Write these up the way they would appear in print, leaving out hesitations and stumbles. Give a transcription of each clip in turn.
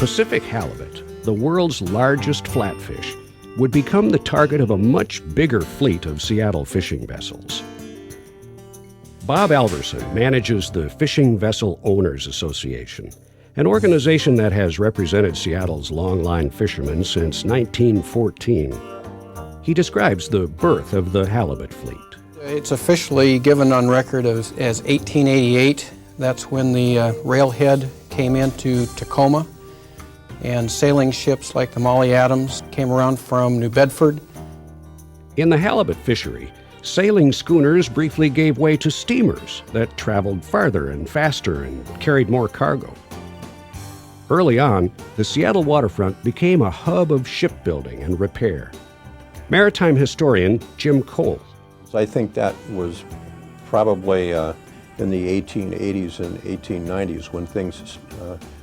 Pacific halibut, the world's largest flatfish, would become the target of a much bigger fleet of Seattle fishing vessels. Bob Alverson manages the Fishing Vessel Owners Association, an organization that has represented Seattle's longline fishermen since 1914. He describes the birth of the halibut fleet. It's officially given on record as 1888. That's when the railhead came into Tacoma, and sailing ships like the Molly Adams came around from New Bedford. In the halibut fishery, sailing schooners briefly gave way to steamers that traveled farther and faster and carried more cargo. Early on, the Seattle waterfront became a hub of shipbuilding and repair. Maritime historian Jim Cole. I think that was probably in the 1880s and 1890s when things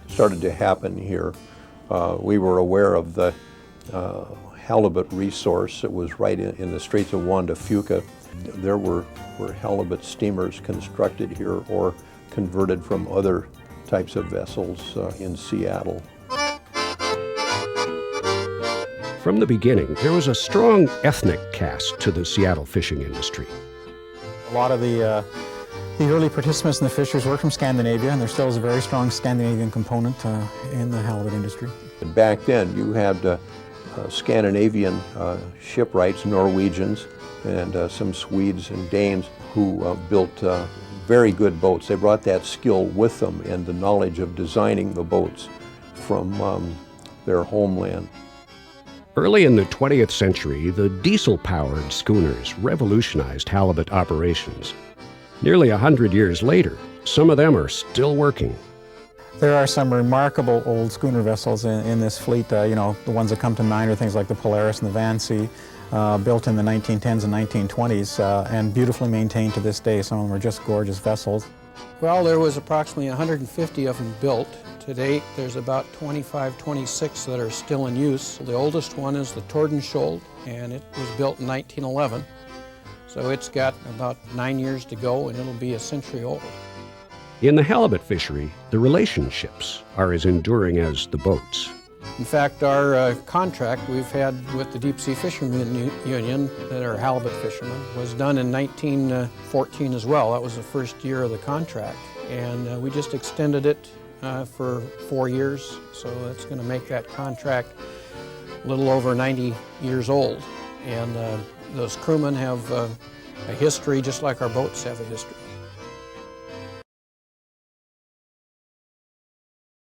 started to happen here. We were aware of the halibut resource. It was right in the Straits of Juan de Fuca. There were halibut steamers constructed here or converted from other types of vessels in Seattle. From the beginning, there was a strong ethnic cast to the Seattle fishing industry. A lot of the early participants in the fisheries were from Scandinavia, and there still is a very strong Scandinavian component in the halibut industry. And back then, you had Scandinavian shipwrights, Norwegians, and some Swedes and Danes who built very good boats. They brought that skill with them and the knowledge of designing the boats from their homeland. Early in the 20th century, the diesel-powered schooners revolutionized halibut operations. Nearly 100 years later, some of them are still working. There are some remarkable old schooner vessels in this fleet. The ones that come to mind are things like the Polaris and the Van Sea, built in the 1910s and 1920s, and beautifully maintained to this day. Some of them are just gorgeous vessels. Well, there was approximately 150 of them built. To date, there's about 25, 26 that are still in use. The oldest one is the Tordenskjold, and it was built in 1911. So it's got about 9 years to go, and it'll be a century old. In the halibut fishery, the relationships are as enduring as the boats. In fact, our contract we've had with the Deep Sea Fishermen Union, that are halibut fishermen, was done in 1914 as well. That was the first year of the contract. And we just extended it for 4 years, so that's going to make that contract a little over 90 years old. And those crewmen have a history just like our boats have a history.